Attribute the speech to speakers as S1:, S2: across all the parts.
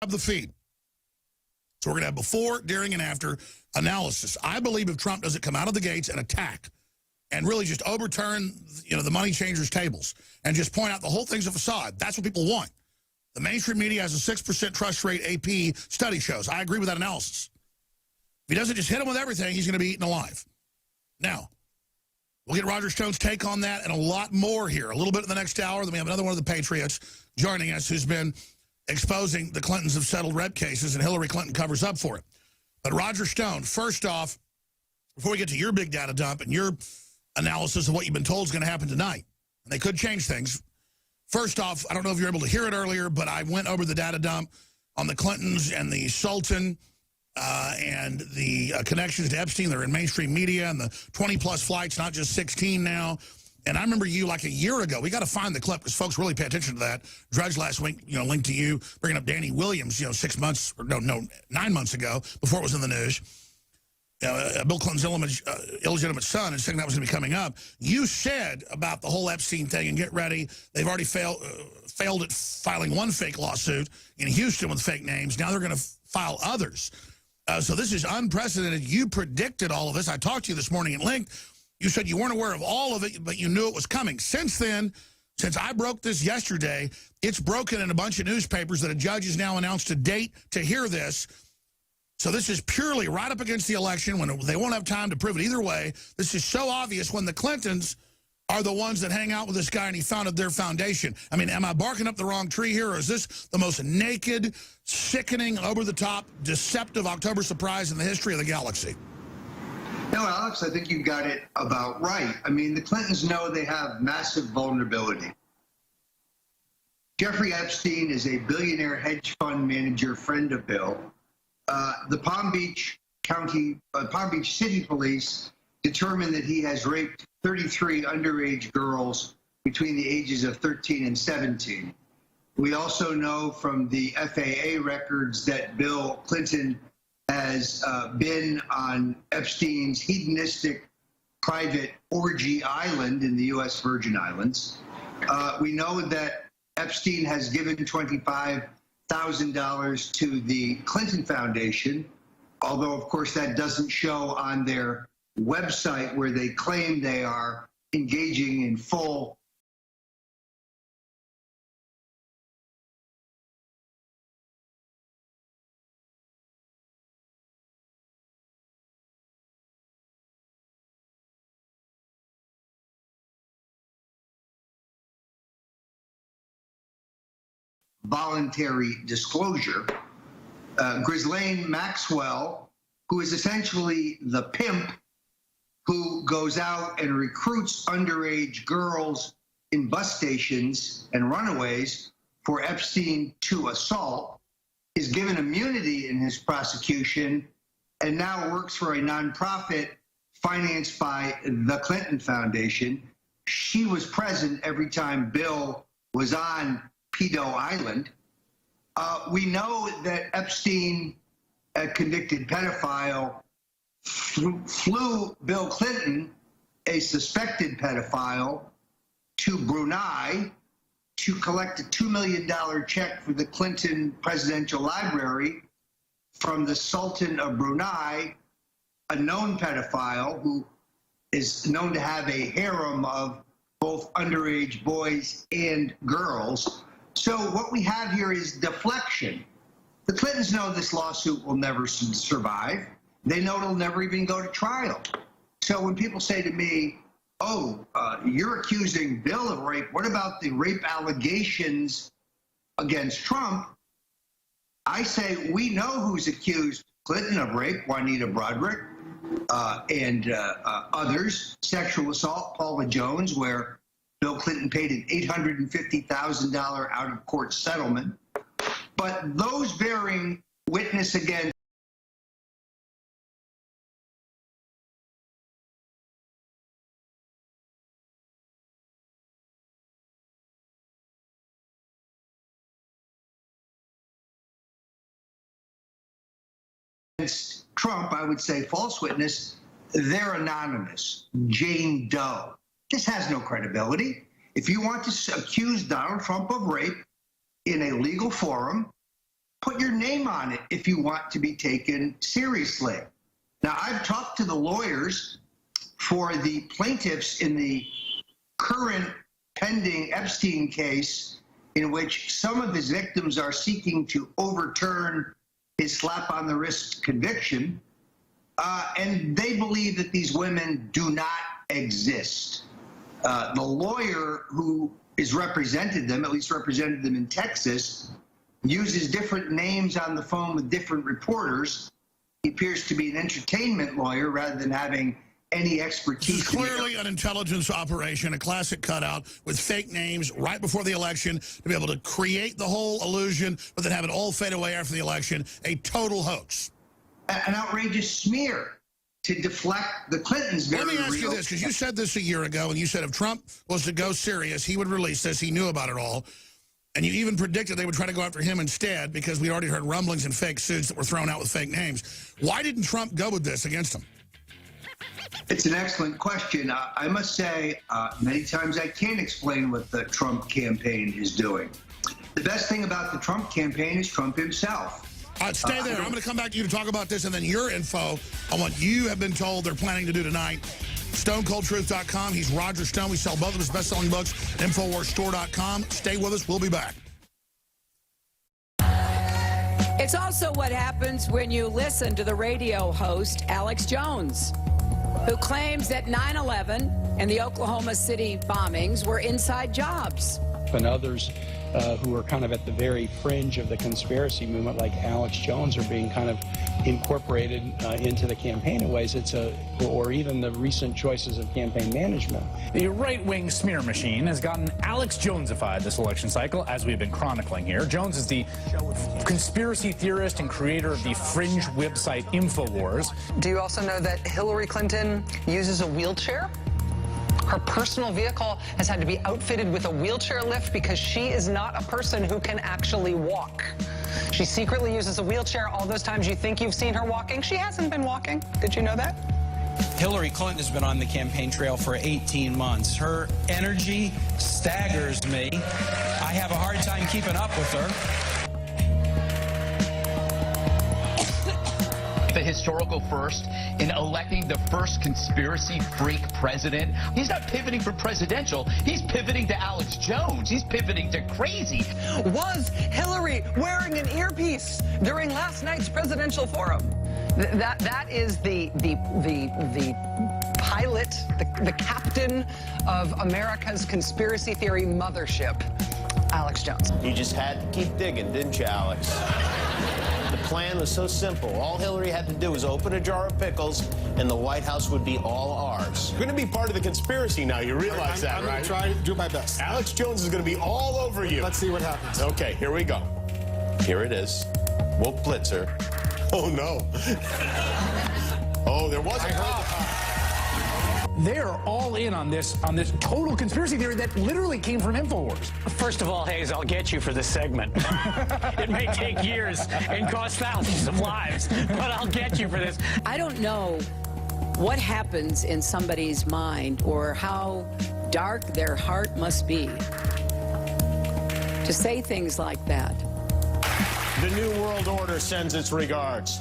S1: Of the feed. So we're going to have before, during, and after analysis. I believe if Trump doesn't come out of the gates and attack and really just overturn, the money changers' tables and just point out the whole thing's a facade, that's what people want. The mainstream media has a 6% trust rate, AP study shows. I agree with that analysis. If he doesn't just hit him with everything, he's going to be eaten alive. Now, we'll get Roger Stone's take on that and a lot more here. A little bit in the next hour. Then we have another one of the Patriots joining us who's been exposing the Clintons have settled rape cases, and Hillary Clinton covers up for it. But Roger Stone, first off, before we get to your big data dump and your analysis of what you've been told is going to happen tonight, and they could change things. First off, I don't know if you're able to hear it earlier, but I went over the data dump on the Clintons and the Sultan and the connections to Epstein. They're in mainstream media and the 20-plus flights, not just 16 now. And I remember you like a year ago. We got to find the clip because folks really pay attention to that. Drudge last week, linked to you, bringing up Danny Williams, 9 months ago before it was in the news. Bill Clinton's illegitimate son, and saying that was going to be coming up. You said about the whole Epstein thing, and get ready, they've already failed at filing one fake lawsuit in Houston with fake names. Now they're going to file others. So this is unprecedented. You predicted all of this. I talked to you this morning at length. You said you weren't aware of all of it, but you knew it was coming. Since then, since I broke this yesterday, it's broken in a bunch of newspapers that a judge has now announced a date to hear this. So this is purely right up against the election when they won't have time to prove it either way. This is so obvious when the Clintons are the ones that hang out with this guy and he founded their foundation. I mean, am I barking up the wrong tree here, or is this the most naked, sickening, over-the-top, deceptive October surprise in the history of the galaxy?
S2: No, Alex, I think you got it about right. I mean, the Clintons know they have massive vulnerability. Jeffrey Epstein is a billionaire hedge fund manager, friend of Bill. The Palm Beach City Police determined that he has raped 33 underage girls between the ages of 13 and 17. We also know from the FAA records that Bill Clinton has been on Epstein's hedonistic private orgy island in the U.S. Virgin Islands. We know that Epstein has given $25,000 to the Clinton Foundation, although, of course, that doesn't show on their website where they claim they are engaging in full voluntary disclosure. Ghislaine Maxwell, who is essentially the pimp who goes out and recruits underage girls in bus stations and runaways for Epstein to assault, is given immunity in his prosecution and now works for a nonprofit financed by the Clinton Foundation. She was present every time Bill was on Pedo Island. We know that Epstein, a convicted pedophile, flew Bill Clinton, a suspected pedophile, to Brunei to collect a $2 million check for the Clinton Presidential Library from the Sultan of Brunei, a known pedophile who is known to have a harem of both underage boys and girls. So what we have here is deflection. The Clintons know this lawsuit will never survive. They know it'll never even go to trial. So when people say to me, oh, you're accusing Bill of rape, what about the rape allegations against Trump? I say, we know who's accused Clinton of rape, Juanita Broaddrick, and others, sexual assault, Paula Jones, where Bill Clinton paid an $850,000 out-of-court settlement. But those bearing witness against Trump, I would say false witness, they're anonymous. Jane Doe. This has no credibility. If you want to accuse Donald Trump of rape in a legal forum, put your name on it if you want to be taken seriously. Now, I've talked to the lawyers for the plaintiffs in the current pending Epstein case, in which some of his victims are seeking to overturn his slap on the wrist conviction, and they believe that these women do not exist. The lawyer who is represented them, at least represented them in Texas, uses different names on the phone with different reporters. He appears to be an entertainment lawyer rather than having any expertise.
S1: This is clearly an intelligence operation, a classic cutout with fake names right before the election to be able to create the whole illusion, but then have it all fade away after the election. A total hoax.
S2: An outrageous smear to deflect the Clintons.
S1: Let me ask you this, because you said this a year ago, and you said if Trump was to go serious, he would release this. He knew about it all. And you even predicted they would try to go after him instead because we already heard rumblings and fake suits that were thrown out with fake names. Why didn't Trump go with this against him?
S2: It's an excellent question. I must say, many times I can't explain what the Trump campaign is doing. The best thing about the Trump campaign is Trump himself.
S1: Stay there. I'm going to come back to you to talk about this and then your info on what you have been told they're planning to do tonight. StoneColdTruth.com. He's Roger Stone. We sell both of his best-selling books. InfoWarsStore.com. Stay with us. We'll be back.
S3: It's also what happens when you listen to the radio host, Alex Jones, who claims that 9/11 and the Oklahoma City bombings were inside jobs.
S4: And others who are kind of at the very fringe of the conspiracy movement, like Alex Jones, are being kind of incorporated into the campaign in ways or even the recent choices of campaign management.
S5: The right-wing smear machine has gotten Alex Jonesified this election cycle, as we've been chronicling here. Jones is the conspiracy theorist and creator of the fringe website InfoWars.
S6: Do you also know that Hillary Clinton uses a wheelchair? Her personal vehicle has had to be outfitted with a wheelchair lift because she is not a person who can actually walk. She secretly uses a wheelchair. All those times you think you've seen her walking, she hasn't been walking. Did you know that?
S7: Hillary Clinton has been on the campaign trail for 18 months. Her energy staggers me. I have a hard time keeping up with her.
S8: The historical first in electing the first conspiracy freak president. He's not pivoting for presidential. He's pivoting to Alex Jones. He's pivoting to crazy.
S6: Was Hillary wearing an earpiece during last night's presidential forum? That is the pilot, the captain of America's conspiracy theory mothership, Alex Jones.
S9: You just had to keep digging, didn't you, Alex? The plan was so simple. All Hillary had to do was open a jar of pickles, and the White House would be all ours. You're going to be part of the conspiracy now. You realize that, right?
S10: I'm going to try to do my best.
S9: Alex Jones is going to be all over you.
S10: Let's see what happens.
S9: Okay, here we go. Here it is. Wolf Blitzer. Oh, no. Oh, there was a cop.
S5: They're all in on this total conspiracy theory that literally came from InfoWars.
S11: First of all, Hayes, I'll get you for this segment. It may take years and cost thousands of lives, but I'll get you for this.
S3: I don't know what happens in somebody's mind or how dark their heart must be to say things like that.
S9: The New World Order sends its regards.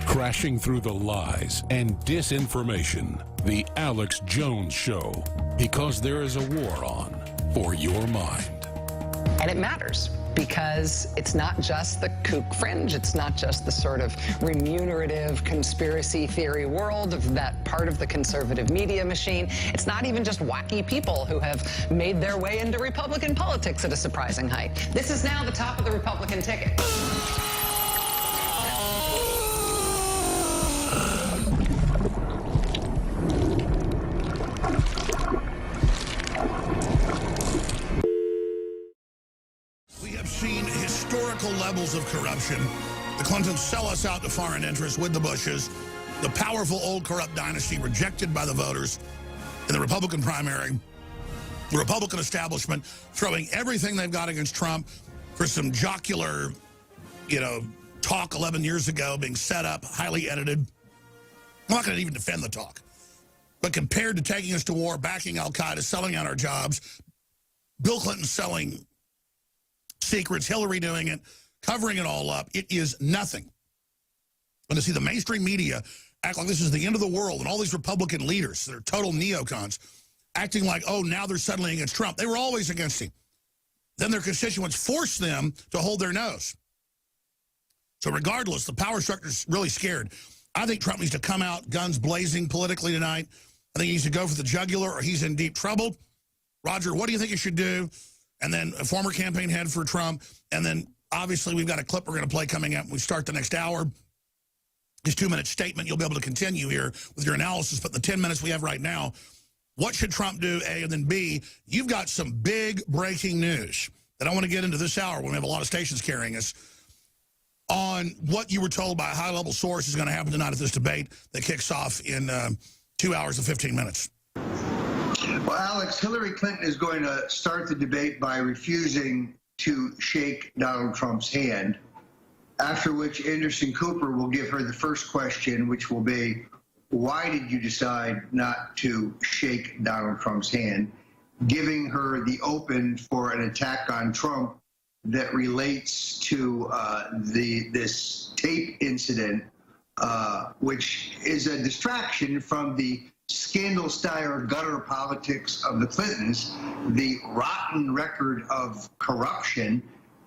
S12: Crashing through the lies and disinformation, The Alex Jones Show, because there is a war on for your mind.
S6: And it matters because it's not just the kook fringe. It's not just the sort of remunerative conspiracy theory world of that part of the conservative media machine. It's not even just wacky people who have made their way into Republican politics at a surprising height. This is now the top of the Republican ticket.
S1: Levels of corruption. The Clintons sell us out to foreign interests with the Bushes. The powerful old corrupt dynasty rejected by the voters in the Republican primary. The Republican establishment throwing everything they've got against Trump for some jocular, talk 11 years ago being set up, highly edited. I'm not going to even defend the talk. But compared to taking us to war, backing al-Qaeda, selling out our jobs, Bill Clinton selling secrets, Hillary doing it, covering it all up. It is nothing. And to see the mainstream media act like this is the end of the world, and all these Republican leaders that are total neocons acting like, oh, now they're suddenly against Trump. They were always against him. Then their constituents force them to hold their nose. So regardless, the power structure's really scared. I think Trump needs to come out guns blazing politically tonight. I think he needs to go for the jugular or he's in deep trouble. Roger, what do you think he should do? And then a former campaign head for Trump. And then obviously we've got a clip we're going to play coming up when we start the next hour. His 2-minute statement, you'll be able to continue here with your analysis. But the 10 minutes we have right now, what should Trump do, A, and then B, you've got some big breaking news that I want to get into this hour when we have a lot of stations carrying us on what you were told by a high-level source is going to happen tonight at this debate that kicks off in 2 hours and 15 minutes.
S2: Well, Alex, Hillary Clinton is going to start the debate by refusing to shake Donald Trump's hand, after which Anderson Cooper will give her the first question, which will be, why did you decide not to shake Donald Trump's hand, giving her the open for an attack on Trump that relates to this tape incident, which is a distraction from the scandal-style gutter politics of the Clintons, the rotten record of corruption,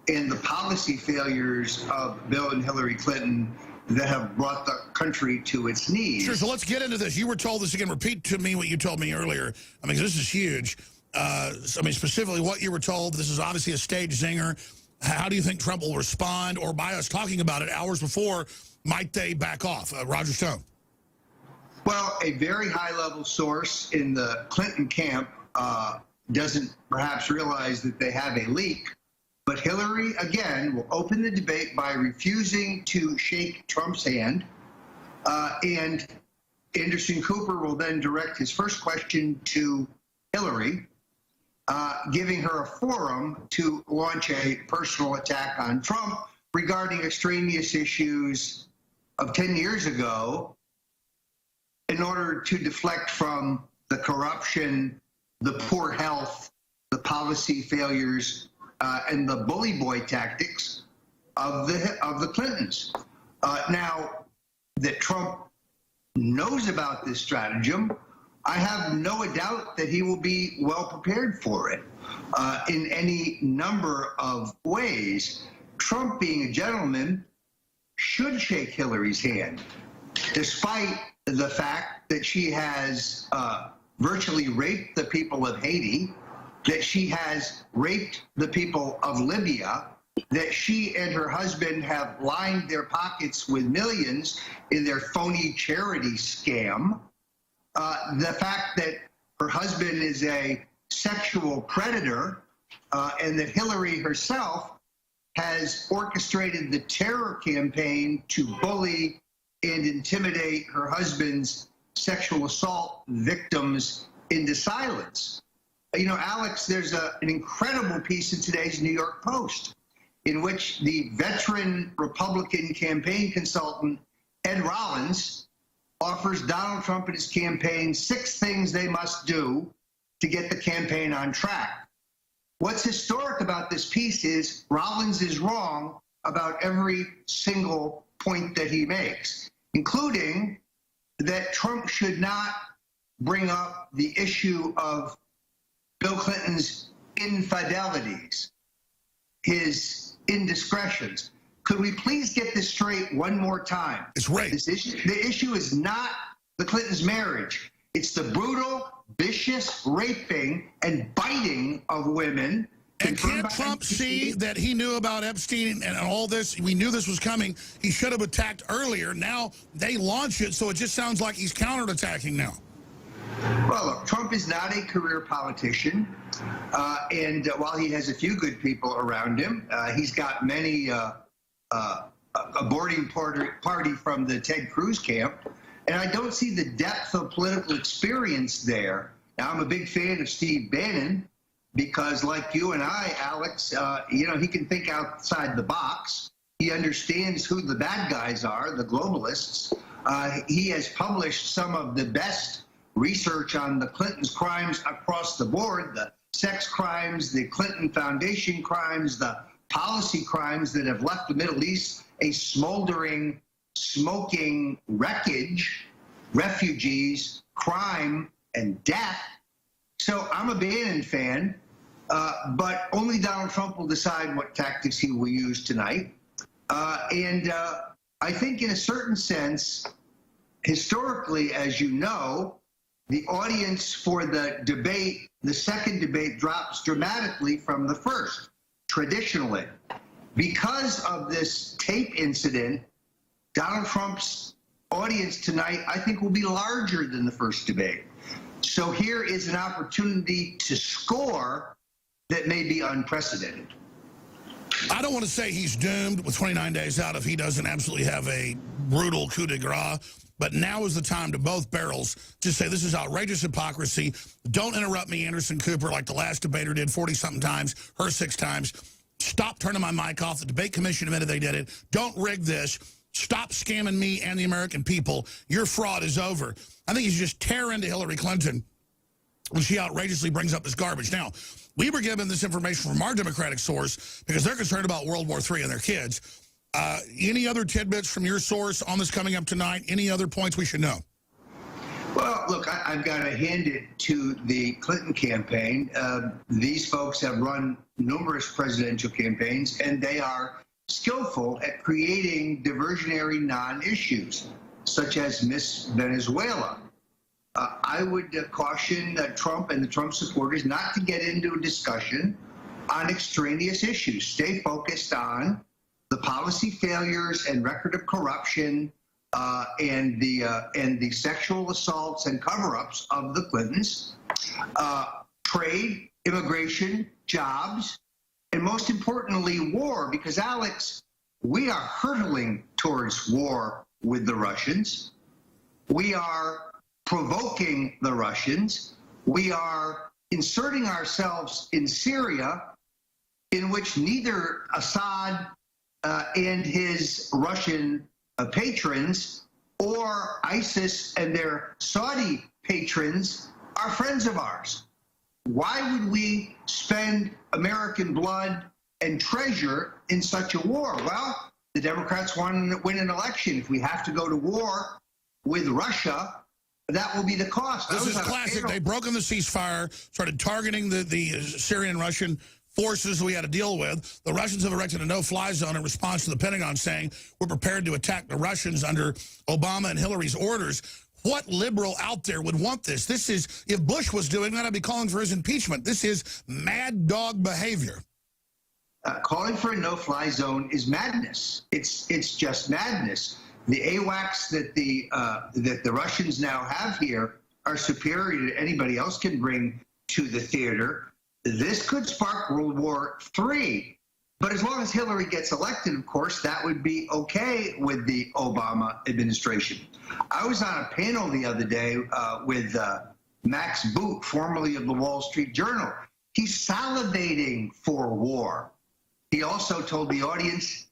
S2: and the policy failures of Bill and Hillary Clinton that have brought the country to its knees.
S1: Sure, so let's get into this. You were told this again. Repeat to me what you told me earlier. I mean, this is huge. I mean, specifically what you were told. This is obviously a stage zinger. How do you think Trump will respond? Or by us talking about it hours before, might they back off? Roger Stone.
S2: Well, a very high-level source in the Clinton camp doesn't perhaps realize that they have a leak. But Hillary, again, will open the debate by refusing to shake Trump's hand. And Anderson Cooper will then direct his first question to Hillary, giving her a forum to launch a personal attack on Trump regarding extraneous issues of 10 years ago in order to deflect from the corruption, the poor health, the policy failures, and the bully boy tactics of the Clintons. Now that Trump knows about this stratagem, I have no doubt that he will be well prepared for it in any number of ways. Trump, being a gentleman, should shake Hillary's hand, despite the fact that she has virtually raped the people of Haiti, that she has raped the people of Libya, that she and her husband have lined their pockets with millions in their phony charity scam, the fact that her husband is a sexual predator, and that Hillary herself has orchestrated the terror campaign to bully and intimidate her husband's sexual assault victims into silence. You know, Alex, there's an incredible piece in today's New York Post in which the veteran Republican campaign consultant, Ed Rollins, offers Donald Trump and his campaign 6 things they must do to get the campaign on track. What's historic about this piece is Rollins is wrong about every single point that he makes, including that Trump should not bring up the issue of Bill Clinton's infidelities, his indiscretions. Could we please get this straight one more time?
S1: It's rape.
S2: The issue is not the Clintons' marriage. It's the brutal, vicious raping and biting of women.
S1: And can't Trump see that he knew about Epstein and all this? We knew this was coming. He should have attacked earlier. Now they launch it, so it just sounds like he's counterattacking now.
S2: Well, look, Trump is not a career politician, and while he has a few good people around him, he's got many a boarding party from the Ted Cruz camp, and I don't see the depth of political experience there. Now, I'm a big fan of Steve Bannon because, like you and I, Alex, you know, he can think outside the box. He understands who the bad guys are, the globalists. He has published some of the best research on the Clintons' crimes across the board, the sex crimes, the Clinton Foundation crimes, the policy crimes that have left the Middle East a smoldering, smoking wreckage, refugees, crime, and death. So I'm a Bannon fan, but only Donald Trump will decide what tactics he will use tonight. I think in a certain sense, historically, as you know, the audience for the debate, the second debate, drops dramatically from the first, traditionally. Because of this tape incident, Donald Trump's audience tonight, I think, will be larger than the first debate. So here is an opportunity to score that may be unprecedented.
S1: I don't want to say he's doomed with 29 days out if he doesn't absolutely have a brutal coup de grace, but now is the time to both barrels to say this is outrageous hypocrisy. Don't interrupt me, Anderson Cooper, like the last debater did 40-something times, her 6 times. Stop turning my mic off. The debate commission admitted they did it. Don't rig this. Stop scamming me and the American people. Your fraud is over. I think you should just tear into Hillary Clinton when she outrageously brings up this garbage. Now, we were given this information from our Democratic source because they're concerned about World War III and their kids. Any other tidbits from your source on this coming up tonight? Any other points we should know?
S2: Well, look, I've got to hand it to the Clinton campaign. These folks have run numerous presidential campaigns, and they are skillful at creating diversionary non-issues, such as Miss Venezuela. I would caution Trump and the Trump supporters not to get into a discussion on extraneous issues. Stay focused on the policy failures and record of corruption and the sexual assaults and cover-ups of the Clintons, trade, immigration, jobs, and most importantly, war. Because, Alex, we are hurtling towards war with the Russians. We are provoking the Russians. We are inserting ourselves in Syria, in which neither Assad and his Russian patrons or ISIS and their Saudi patrons are friends of ours. Why would we spend American blood and treasure in such a war? Well, the Democrats want to win an election. If we have to go to war with Russia, that will be the cost.
S1: This is classic. They've broken the ceasefire, started targeting the Syrian and Russian forces we had to deal with. The Russians have erected a no-fly zone in response to the Pentagon saying we're prepared to attack the Russians under Obama and Hillary's orders. What liberal out there would want this? This is, if Bush was doing that, I'd be calling for his impeachment. This is mad dog behavior.
S2: Calling for a no-fly zone is madness. It's just madness. The AWACS that the Russians now have here are superior to anybody else can bring to the theater. This could spark World War III. But as long as Hillary gets elected, of course, that would be okay with the Obama administration. I was on a panel the other day with Max Boot, formerly of the Wall Street Journal. He's salivating for war. He also told the audience,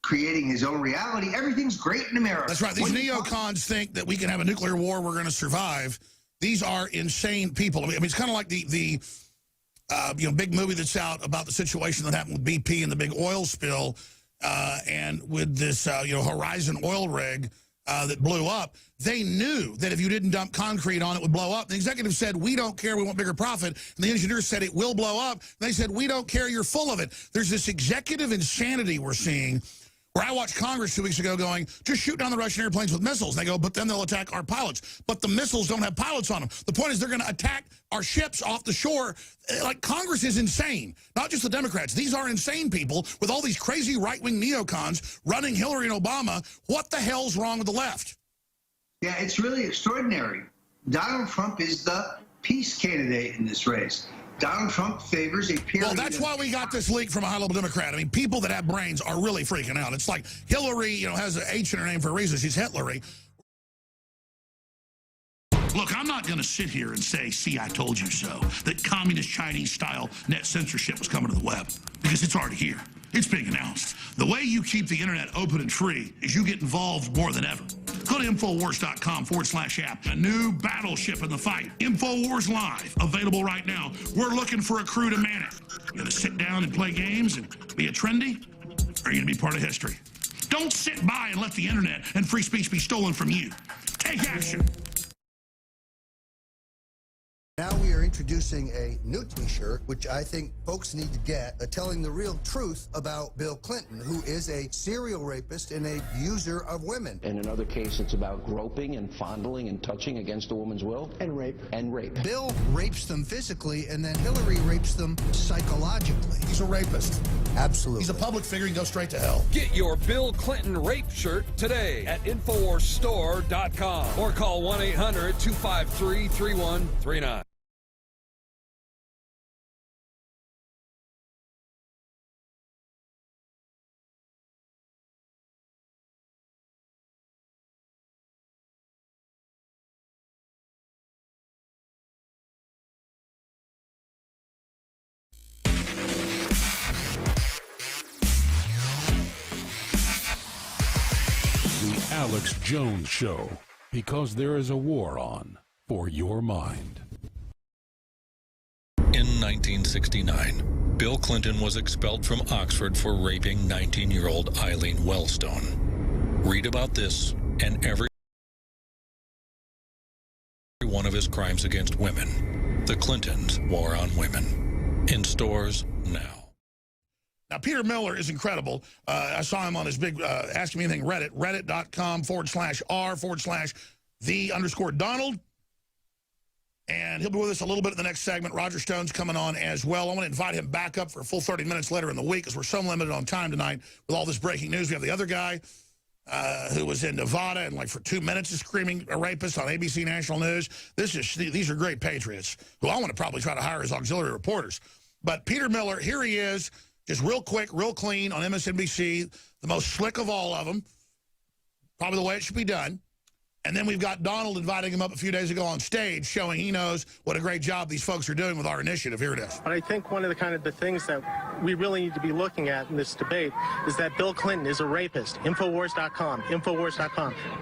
S2: creating his own reality, everything's great in America.
S1: That's right. These neocons think that we can have a nuclear war, we're going to survive. These are insane people. I mean, it's kind of like the big movie that's out about the situation that happened with BP and the big oil spill, and with this, Horizon oil rig that blew up. They knew that if you didn't dump concrete on it, would blow up. The executive said, we don't care, we want bigger profit. And the engineers said, it will blow up. And they said, we don't care, you're full of it. There's this executive insanity we're seeing, where I watched Congress 2 weeks ago going, just shoot down the Russian airplanes with missiles. And they go, but then they'll attack our pilots. But the missiles don't have pilots on them. The point is they're going to attack our ships off the shore. Like, Congress is insane. Not just the Democrats. These are insane people with all these crazy right-wing neocons running Hillary and Obama. What the hell's wrong with the left?
S2: Yeah, it's really extraordinary. Donald Trump is the peace candidate in this race. Donald Trump favors a period.
S1: Well, that's why we got this leak from a high-level Democrat. I mean, people that have brains are really freaking out. It's like Hillary, has an H in her name for a reason. She's Hitlery. Look, I'm not going to sit here and say, see, I told you so, that communist Chinese-style net censorship was coming to the web, because it's already here. It's being announced. The way you keep the internet open and free is you get involved more than ever. Go to Infowars.com/app. A new battleship in the fight. Infowars Live, available right now. We're looking for a crew to man it. You gonna sit down and play games and be a trendy? Or are you gonna be part of history? Don't sit by and let the internet and free speech be stolen from you. Take action.
S13: Now we are introducing a new t-shirt, which I think folks need to get, telling the real truth about Bill Clinton, who is a serial rapist and a user of women.
S14: In another case, it's about groping and fondling and touching against a woman's will. And rape. And rape.
S13: Bill rapes them physically, and then Hillary rapes them psychologically.
S1: He's a rapist.
S13: Absolutely.
S1: He's a public figure. He can go straight to hell.
S15: Get your Bill Clinton rape shirt today at InfoWarsStore.com or call 1-800-253-3139.
S12: The Alex Jones Show, because there is a war on for your mind.
S16: In 1969, Bill Clinton was expelled from Oxford for raping 19-year-old Eileen Wellstone. Read about this and every one of his crimes against women. The Clintons' War on Women. In stores now.
S1: Now, Peter Miller is incredible. I saw him on his big Ask Me Anything Reddit, reddit.com/r/the_Donald. And he'll be with us a little bit in the next segment. Roger Stone's coming on as well. I want to invite him back up for a full 30 minutes later in the week because we're so limited on time tonight with all this breaking news. We have the other guy who was in Nevada and like for 2 minutes is screaming a rapist on ABC National News. These are great patriots who I want to probably try to hire as auxiliary reporters. But Peter Miller, here he is. Just real quick, real clean on MSNBC, the most slick of all of them, probably the way it should be done. And then we've got Donald inviting him up a few days ago on stage, showing he knows what a great job these folks are doing with our initiative. Here it is.
S17: But I think one of the things that we really need to be looking at in this debate is that Bill Clinton is a rapist. Infowars.com.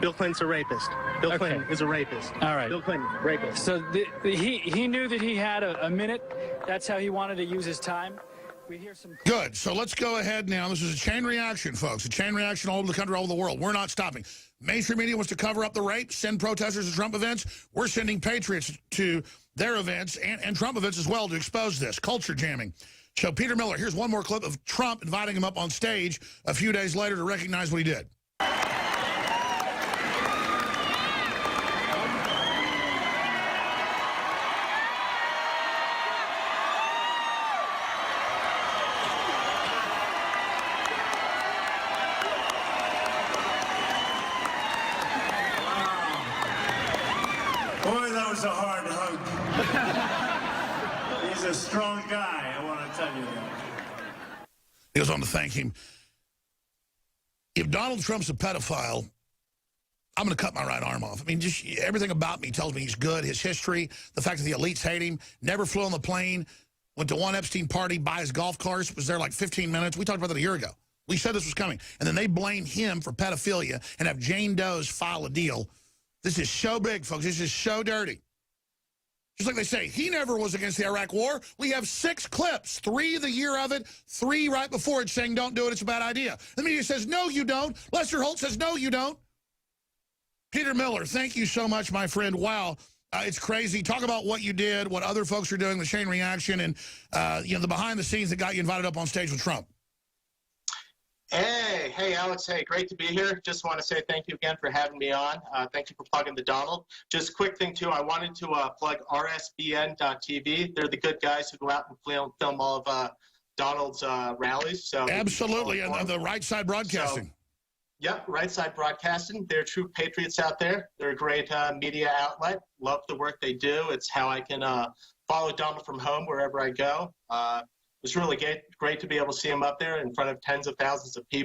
S17: Bill Clinton's a rapist. Bill Clinton is a rapist.
S11: All right.
S17: Bill Clinton, rapist.
S11: So he knew that he had a minute. That's how he wanted to use his time. We hear some.
S1: Good. So let's go ahead now. This is a chain reaction, folks. A chain reaction all over the country, all over the world. We're not stopping. Mainstream media wants to cover up the rape, send protesters to Trump events. We're sending patriots to their events and Trump events as well to expose this. Culture jamming. So Peter Miller, here's one more clip of Trump inviting him up on stage a few days later to recognize what he did.
S18: Boy, that was a hard hug. He's a strong guy, I want to tell you that.
S1: He goes on to thank him. If Donald Trump's a pedophile, I'm going to cut my right arm off. I mean, just everything about me tells me he's good. His history, the fact that the elites hate him, never flew on the plane, went to one Epstein party, buy his golf carts, was there like 15 minutes. We talked about that a year ago. We said this was coming. And then they blame him for pedophilia and have Jane Doe's file a deal. This is so big, folks. This is so dirty. Just like they say, he never was against the Iraq war. We have 6 clips, 3 the year of it, 3 right before it saying don't do it, it's a bad idea. The media says, no, you don't. Lester Holt says, no, you don't. Peter Miller, thank you so much, my friend. Wow, it's crazy. Talk about what you did, what other folks are doing, the chain reaction, and the behind the scenes that got you invited up on stage with Trump.
S19: Hey, Alex. Hey, great to be here. Just want to say thank you again for having me on. Thank you for plugging the Donald. Just quick thing, too. I wanted to plug rsbn.tv. They're the good guys who go out and film all of Donald's rallies. So
S1: absolutely, and the Right Side Broadcasting.
S19: So, yep, Right Side Broadcasting. They're true patriots out there. They're a great media outlet. Love the work they do. It's how I can follow Donald from home wherever I go. It was really great to be able to see him up there in front of tens of thousands of people.